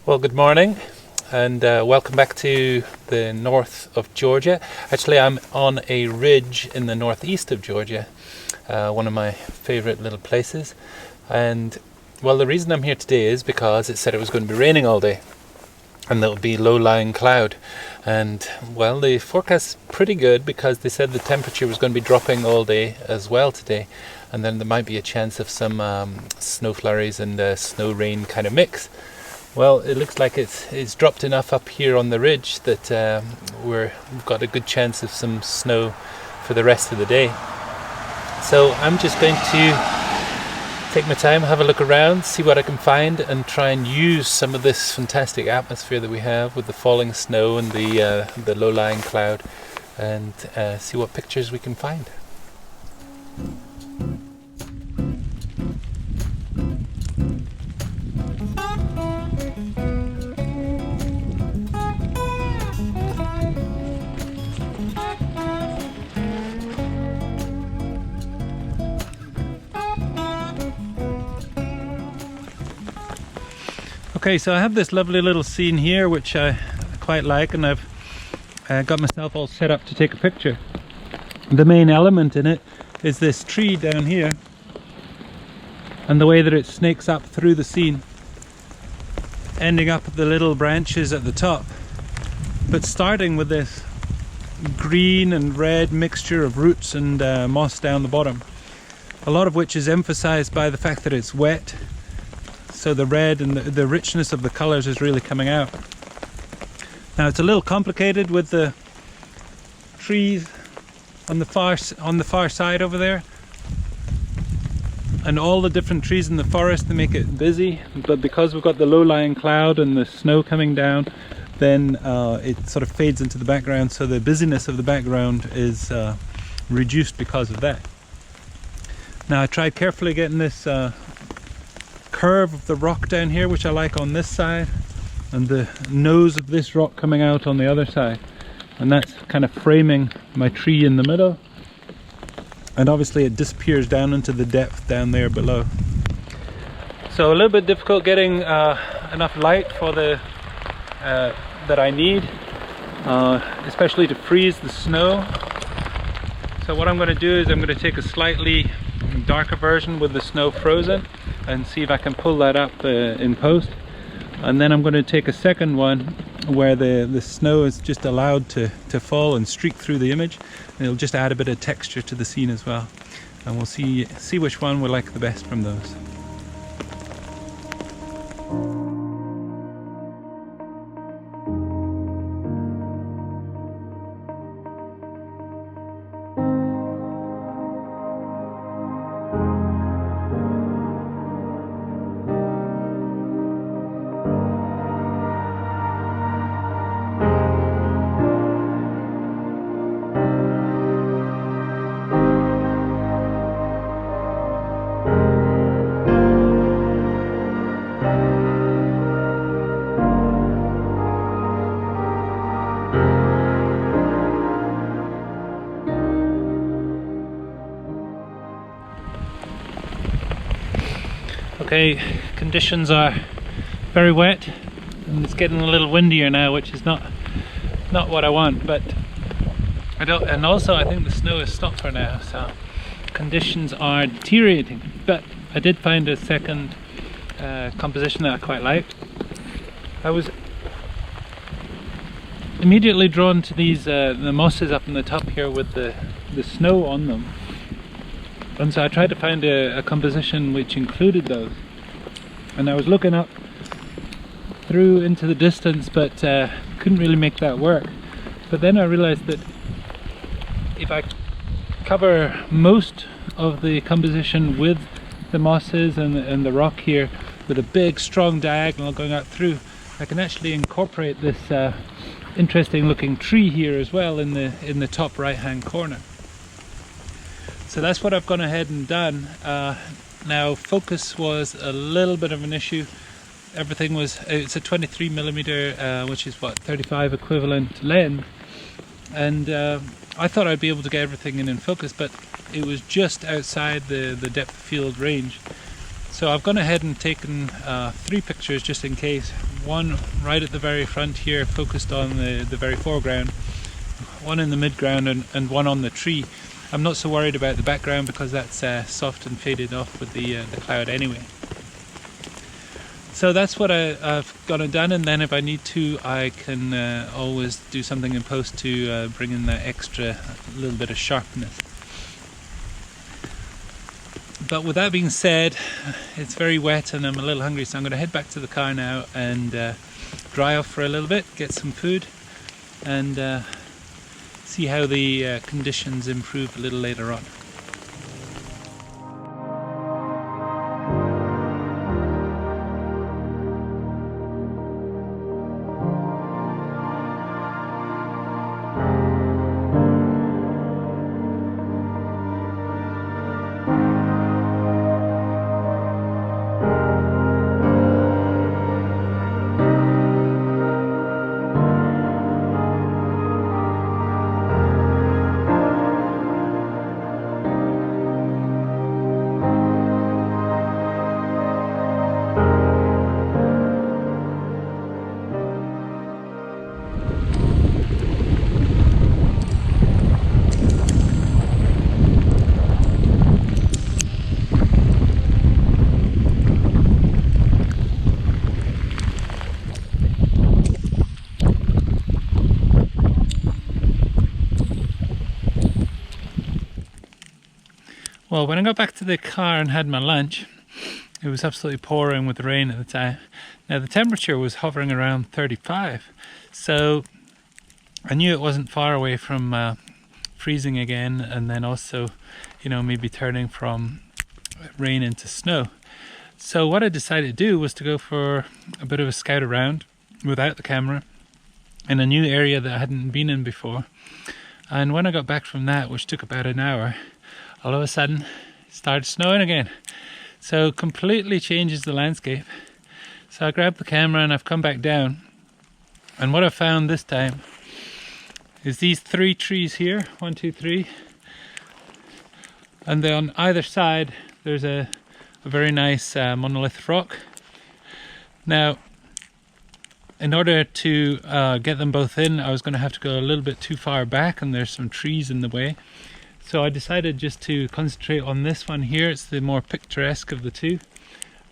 Well, good morning and welcome back to the north of Georgia. Actually, I'm on a ridge in the northeast of Georgia, one of my favorite little places. And well, the reason I'm here today is because it said it was going to be raining all day and there would be low-lying cloud. And well, the forecast is pretty good because they said the temperature was going to be dropping all day as well today, and then there might be a chance of some snow flurries and snow rain kind of mix. Well, it looks like it's dropped enough up here on the ridge that we've got a good chance of some snow for the rest of the day. So I'm just going to take my time, have a look around, see what I can find, and try and use some of this fantastic atmosphere that we have with the falling snow and the low-lying cloud, and see what pictures we can find. Okay, so I have this lovely little scene here which I quite like, and I've got myself all set up to take a picture. The main element in it is this tree down here and the way that it snakes up through the scene, ending up at the little branches at the top, but starting with this green and red mixture of roots and moss down the bottom, a lot of which is emphasized by the fact that it's wet. So the red and the richness of the colors is really coming out. Now it's a little complicated with the trees on the far side over there, and all the different trees in the forest to make it busy. But because we've got the low-lying cloud and the snow coming down, then it sort of fades into the background. So the busyness of the background is reduced because of that. Now I tried carefully getting this curve of the rock down here, which I like on this side, and the nose of this rock coming out on the other side, and that's kind of framing my tree in the middle, and obviously it disappears down into the depth down there below. So a little bit difficult getting enough light for the that I need, especially to freeze the snow. So what I'm going to do is I'm going to take a slightly darker version with the snow frozen and see if I can pull that up in post, and then I'm going to take a second one where the snow is just allowed to fall and streak through the image, and it'll just add a bit of texture to the scene as well, and we'll see which one we like the best from those. Okay, conditions are very wet and it's getting a little windier now, which is not what I want, but and also I think the snow has stopped for now, so conditions are deteriorating. But I did find a second composition that I quite liked. I was immediately drawn to these the mosses up in the top here with the snow on them. And so I tried to find a composition which included those, and I was looking up through into the distance, but couldn't really make that work. But then I realized that if I cover most of the composition with the mosses and the rock here with a big strong diagonal going out through, I can actually incorporate this interesting looking tree here as well in the top right hand corner. So that's what I've gone ahead and done. Now focus was a little bit of an issue. Everything was, it's a 23mm, which is what, 35 equivalent lens, and I thought I'd be able to get everything in focus, but it was just outside the depth of field range. So I've gone ahead and taken 3 pictures just in case. one right at the very front here focused on the very foreground, one in the midground, and one on the tree. I'm not so worried about the background because that's soft and faded off with the cloud anyway. So that's what I've gone and done, and then if I need to I can always do something in post to bring in that extra little bit of sharpness. But with that being said, it's very wet and I'm a little hungry, so I'm going to head back to the car now and dry off for a little bit, get some food, and see how the conditions improve a little later on. Well, when I got back to the car and had my lunch, it was absolutely pouring with rain at the time. Now the temperature was hovering around 35, so I knew it wasn't far away from freezing again, and then also, you know, maybe turning from rain into snow. So what I decided to do was to go for a bit of a scout around without the camera in a new area that I hadn't been in before. And when I got back from that, which took about an hour, all of a sudden it started snowing again. So completely changes the landscape. So I grabbed the camera and I've come back down, and what I found this time is these 3 trees here, 1, 2, 3, and then on either side there's a very nice monolith rock. Now in order to get them both in, I was going to have to go a little bit too far back, and there's some trees in the way. So I decided just to concentrate on this one here. It's the more picturesque of the two.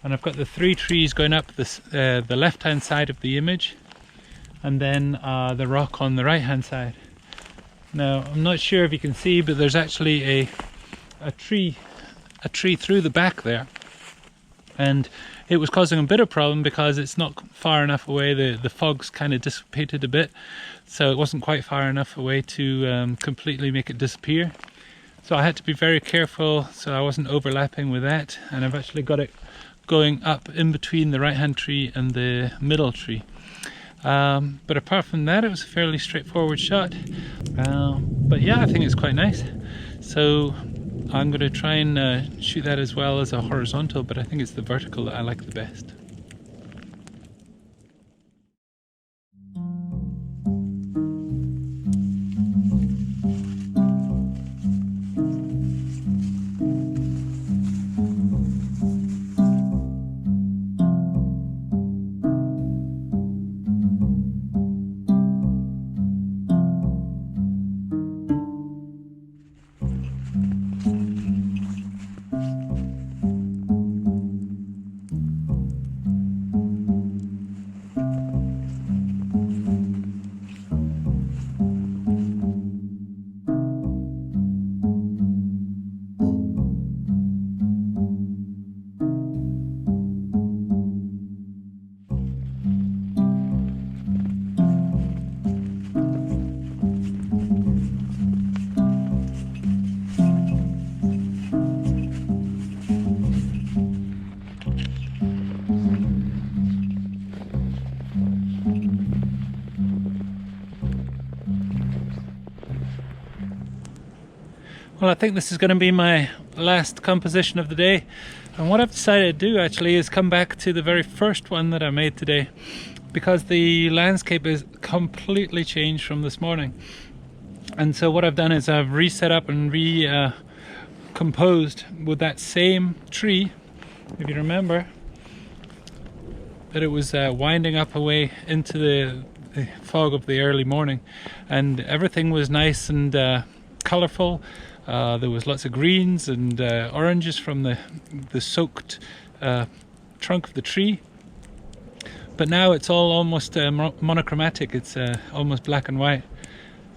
And I've got the 3 trees going up the left hand side of the image, and then the rock on the right hand side. Now I'm not sure if you can see, but there's actually a tree through the back there, and it was causing a bit of problem because it's not far enough away. The fog's kind of dissipated a bit, so it wasn't quite far enough away to completely make it disappear. So I had to be very careful so I wasn't overlapping with that, and I've actually got it going up in between the right hand tree and the middle tree. But apart from that, it was a fairly straightforward shot. But yeah, I think it's quite nice. So I'm going to try and shoot that as well as a horizontal, but I think it's the vertical that I like the best. Well, I think this is going to be my last composition of the day, and what I've decided to do actually is come back to the very first one that I made today, because the landscape is completely changed from this morning. And so what I've done is I've reset up and composed with that same tree. If you remember, that it was winding up away into the fog of the early morning, and everything was nice and colourful. There was lots of greens and oranges from the soaked trunk of the tree. But now it's all almost monochromatic. It's almost black and white.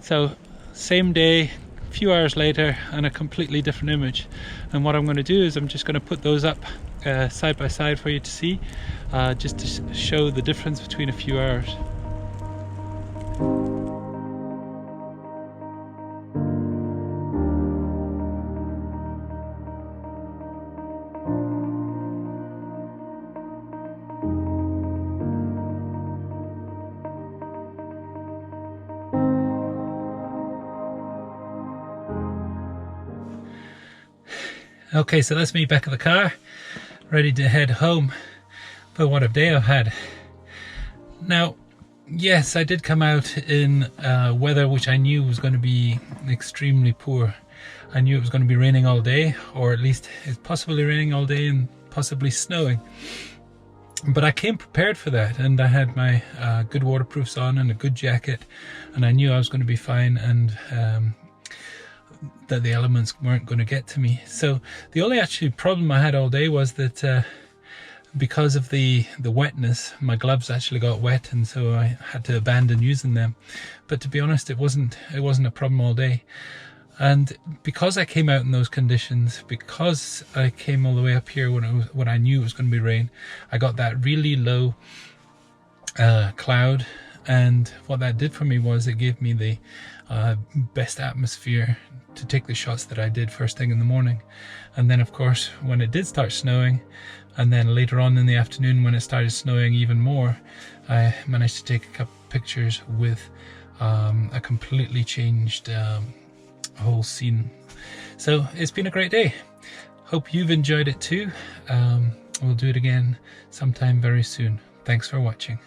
So same day, a few hours later, and a completely different image. And what I'm going to do is I'm just going to put those up side by side for you to see, just to show the difference between a few hours. Okay, so that's me back at the car, ready to head home. But what a day I've had. Now, yes, I did come out in weather which I knew was going to be extremely poor. I knew it was going to be raining all day, or at least it's possibly raining all day and possibly snowing. But I came prepared for that, and I had my good waterproofs on and a good jacket, and I knew I was going to be fine, and that the elements weren't going to get to me. So the only actually problem I had all day was that because of the wetness, my gloves actually got wet, and so I had to abandon using them. But to be honest, it wasn't a problem all day. And because I came out in those conditions, because I came all the way up here when I knew it was going to be rain, I got that really low cloud, and what that did for me was it gave me the best atmosphere to take the shots that I did first thing in the morning. And then of course when it did start snowing, and then later on in the afternoon when it started snowing even more, I managed to take a couple pictures with a completely changed whole scene. So it's been a great day. Hope you've enjoyed it too. We'll do it again sometime very soon. Thanks for watching.